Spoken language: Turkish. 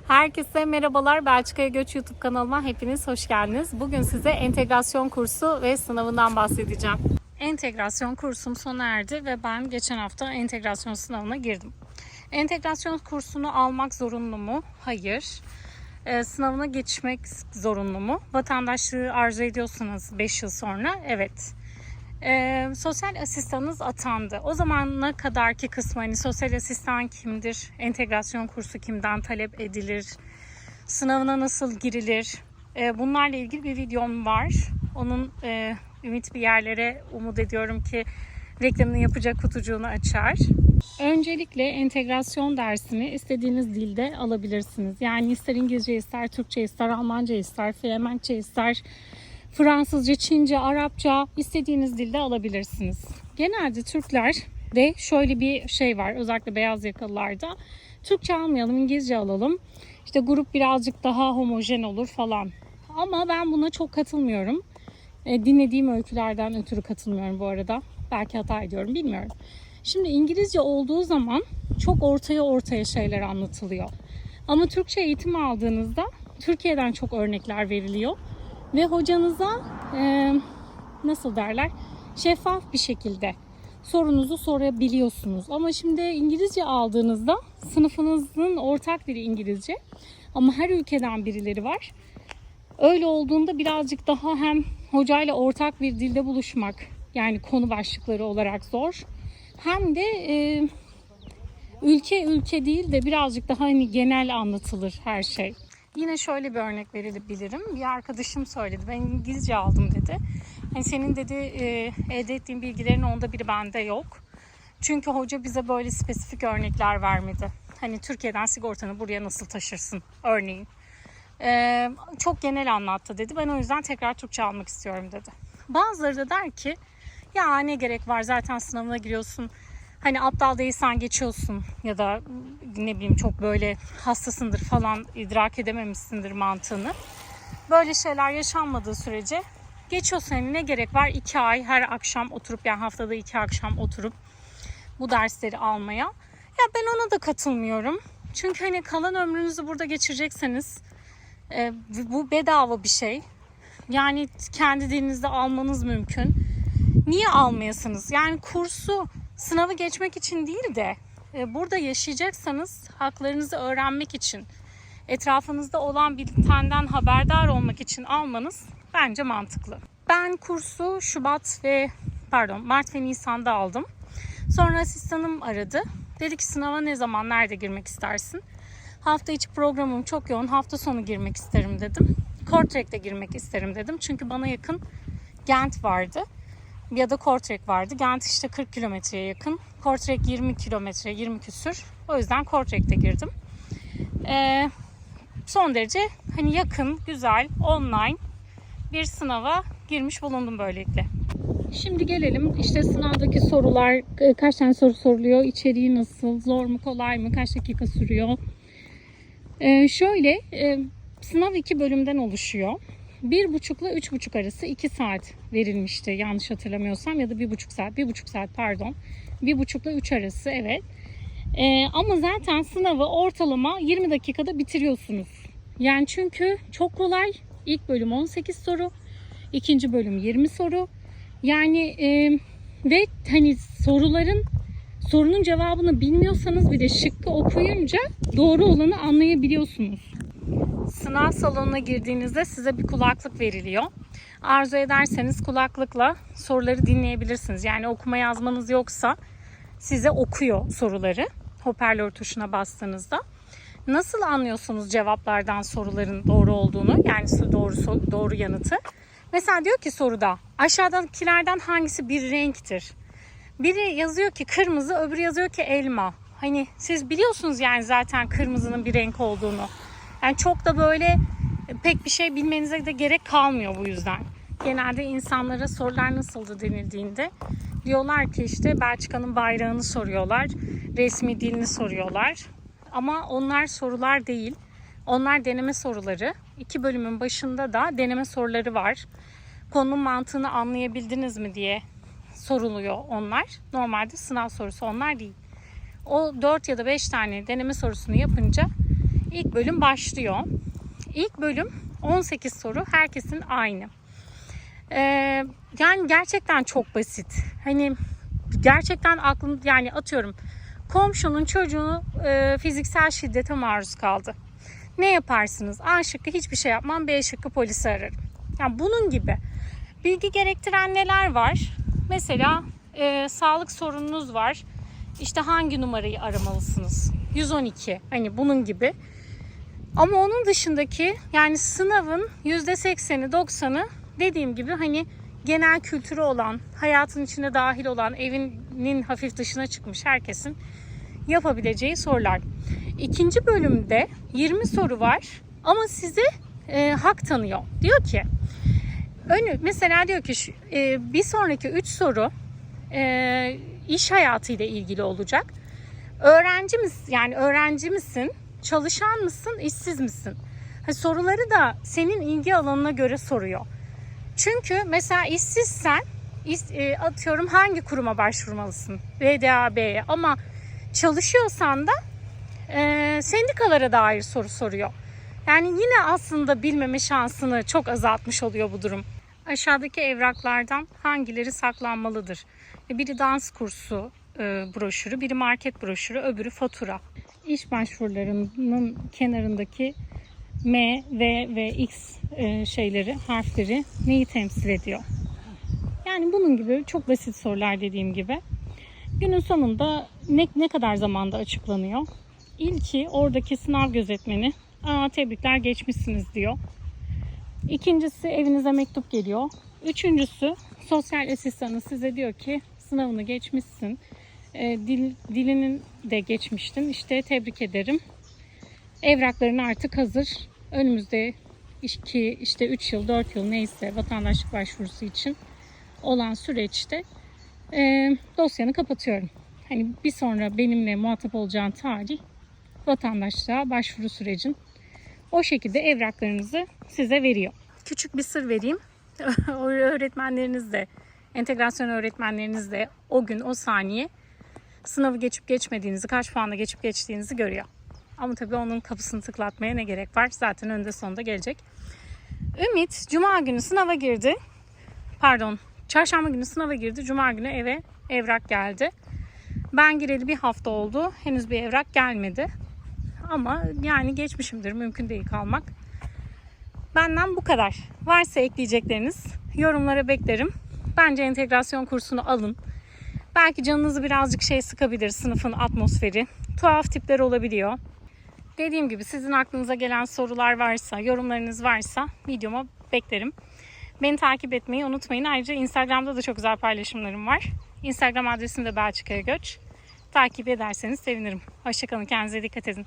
Herkese merhabalar. Belçika'ya Göç YouTube kanalıma hepiniz hoş geldiniz. Bugün size entegrasyon kursu ve sınavından bahsedeceğim. Entegrasyon kursum sona erdi ve ben geçen hafta entegrasyon sınavına girdim. Entegrasyon kursunu almak zorunlu mu? Hayır. Sınavına geçmek zorunlu mu? Vatandaşlığı arzu ediyorsanız 5 yıl sonra evet. Sosyal asistanınız atandı. O zamana kadarki kısmı hani sosyal asistan kimdir, entegrasyon kursu kimden talep edilir, sınavına nasıl girilir, bunlarla ilgili bir videom var. Onun ümit bir yerlere umut ediyorum ki reklamını yapacak kutucuğunu açar. Öncelikle entegrasyon dersini istediğiniz dilde alabilirsiniz. Yani ister İngilizce, ister Türkçe, ister Almanca, ister Flemenkçe, ister Fransızca, Çince, Arapça istediğiniz dilde alabilirsiniz. Genelde Türkler de şöyle bir şey var, özellikle beyaz yakalılarda. Türkçe almayalım, İngilizce alalım. İşte grup birazcık daha homojen olur falan. Ama ben buna çok katılmıyorum. Dinlediğim öykülerden ötürü katılmıyorum bu arada. Belki hata ediyorum, bilmiyorum. Şimdi İngilizce olduğu zaman çok ortaya şeyler anlatılıyor. Ama Türkçe eğitim aldığınızda Türkiye'den çok örnekler veriliyor. Ve hocanıza nasıl derler, şeffaf bir şekilde sorunuzu sorabiliyorsunuz. Ama şimdi İngilizce aldığınızda sınıfınızın ortak dili İngilizce ama her ülkeden birileri var. Öyle olduğunda birazcık daha hem hocayla ortak bir dilde buluşmak, yani konu başlıkları olarak zor, hem de ülke değil de birazcık daha hani genel anlatılır her şey. Yine şöyle bir örnek verebilirim. Bir arkadaşım söyledi. Ben İngilizce aldım dedi. Hani senin dedi elde ettiğin bilgilerin onda biri bende yok. Çünkü hoca bize böyle spesifik örnekler vermedi. Hani Türkiye'den sigortanı buraya nasıl taşırsın örneğin. Çok genel anlattı dedi. Ben o yüzden tekrar Türkçe almak istiyorum dedi. Bazıları da der ki ya ne gerek var, zaten sınavına giriyorsun. Hani aptal değilsen geçiyorsun ya da ne bileyim çok böyle hastasındır falan, idrak edememişsindir mantığını. Böyle şeyler yaşanmadığı sürece geçiyorsun, hani ne gerek var 2 ay her akşam oturup, yani haftada 2 akşam oturup bu dersleri almaya. Ya ben ona da katılmıyorum. Çünkü hani kalan ömrünüzü burada geçirecekseniz bu bedava bir şey. Yani kendi dilinizde almanız mümkün. Niye almayasınız? Yani kursu sınavı geçmek için değil de burada yaşayacaksanız haklarınızı öğrenmek için, etrafınızda olan bitenden haberdar olmak için almanız bence mantıklı. Ben kursu Mart ve Nisan'da aldım. Sonra asistanım aradı. Dedi ki sınava ne zaman, nerede girmek istersin? Hafta içi programım çok yoğun, hafta sonu girmek isterim dedim. Kortrek'te girmek isterim dedim. Çünkü bana yakın Gent vardı. Ya da Kortrek vardı. Gent işte 40 kilometreye yakın. Kortrek 20 kilometre, 20 küsür. O yüzden Kortrek'te girdim. Son derece hani yakın, güzel, online bir sınava girmiş bulundum böylelikle. Şimdi gelelim işte sınavdaki sorular, kaç tane soru soruluyor, içeriği nasıl, zor mu, kolay mı, kaç dakika sürüyor. Sınav 2 bölümden oluşuyor. 1,5 ile 3,5 arası 2 saat verilmişti yanlış hatırlamıyorsam, ya da 1,5 saat pardon. 1,5 ile 3 arası evet. Ama zaten sınavı ortalama 20 dakikada bitiriyorsunuz. Yani çünkü çok kolay. İlk bölüm 18 soru, ikinci bölüm 20 soru. Yani ve hani sorunun cevabını bilmiyorsanız bile şıkkı okuyunca doğru olanı anlayabiliyorsunuz. Sınav salonuna girdiğinizde size bir kulaklık veriliyor. Arzu ederseniz kulaklıkla soruları dinleyebilirsiniz. Yani okuma yazmanız yoksa size okuyor soruları hoparlör tuşuna bastığınızda. Nasıl anlıyorsunuz cevaplardan soruların doğru olduğunu, yani doğru yanıtı? Mesela diyor ki soruda aşağıdakilerden hangisi bir renktir? Biri yazıyor ki kırmızı, öbürü yazıyor ki elma. Hani siz biliyorsunuz yani zaten kırmızının bir renk olduğunu. Yani çok da böyle pek bir şey bilmenize de gerek kalmıyor bu yüzden. Genelde insanlara sorular nasıldı denildiğinde diyorlar ki işte Belçika'nın bayrağını soruyorlar, resmi dilini soruyorlar. Ama onlar sorular değil, onlar deneme soruları. 2 bölümün başında da deneme soruları var. Konunun mantığını anlayabildiniz mi diye soruluyor onlar. Normalde sınav sorusu onlar değil. O 4 ya da 5 tane deneme sorusunu yapınca İlk bölüm başlıyor. İlk bölüm 18 soru, herkesin aynı. Yani gerçekten çok basit. Hani gerçekten aklım, yani atıyorum komşunun çocuğu fiziksel şiddete maruz kaldı. Ne yaparsınız? A şıkkı hiçbir şey yapmam, B şıkkı polisi ararım. Yani bunun gibi. Bilgi gerektiren neler var? Mesela sağlık sorununuz var. İşte hangi numarayı aramalısınız? 112. Hani bunun gibi. Ama onun dışındaki, yani sınavın %80'i 90'ı dediğim gibi hani genel kültürü olan, hayatın içine dahil olan, evinin hafif dışına çıkmış herkesin yapabileceği sorular. İkinci bölümde 20 soru var ama size hak tanıyor. Diyor ki mesela diyor ki bir sonraki 3 soru iş hayatıyla ilgili olacak. Öğrenci misin? Çalışan mısın? İşsiz misin? Soruları da senin ilgi alanına göre soruyor. Çünkü mesela işsizsen atıyorum hangi kuruma başvurmalısın? VDAB'ye. Ama çalışıyorsan da sendikalara dair soru soruyor. Yani yine aslında bilmeme şansını çok azaltmış oluyor bu durum. Aşağıdaki evraklardan hangileri saklanmalıdır? Biri dans kursu broşürü, biri market broşürü, öbürü fatura. İş başvurularının kenarındaki M, V ve X harfleri neyi temsil ediyor? Yani bunun gibi çok basit sorular dediğim gibi. Günün sonunda ne kadar zamanda açıklanıyor? İlki oradaki sınav gözetmeni, tebrikler geçmişsiniz diyor. İkincisi evinize mektup geliyor. Üçüncüsü sosyal asistanı size diyor ki sınavını geçmişsin. Dilinin de geçmiştin. İşte tebrik ederim. Evrakların artık hazır. Önümüzde 3 yıl, 4 yıl neyse vatandaşlık başvurusu için olan süreçte dosyanı kapatıyorum. Hani bir sonra benimle muhatap olacağın tarih vatandaşlığa başvuru sürecin. O şekilde evraklarınızı size veriyor. Küçük bir sır vereyim. Öğretmenleriniz de, entegrasyon öğretmenleriniz de o gün, o saniye sınavı geçip geçmediğinizi, kaç puanla geçip geçtiğinizi görüyor. Ama tabii onun kapısını tıklatmaya ne gerek var? Zaten önde sonunda gelecek. Ümit Cuma günü sınava girdi. Çarşamba günü sınava girdi. Cuma günü eve evrak geldi. Ben gireli bir hafta oldu. Henüz bir evrak gelmedi. Ama yani geçmişimdir. Mümkün değil kalmak. Benden bu kadar. Varsa ekleyecekleriniz yorumlara beklerim. Bence entegrasyon kursunu alın. Belki canınızı birazcık sıkabilir sınıfın atmosferi. Tuhaf tipler olabiliyor. Dediğim gibi sizin aklınıza gelen sorular varsa, yorumlarınız varsa videoma beklerim. Beni takip etmeyi unutmayın. Ayrıca Instagram'da da çok güzel paylaşımlarım var. Instagram adresim de Belçika'ya göç. Takip ederseniz sevinirim. Hoşçakalın. Kendinize dikkat edin.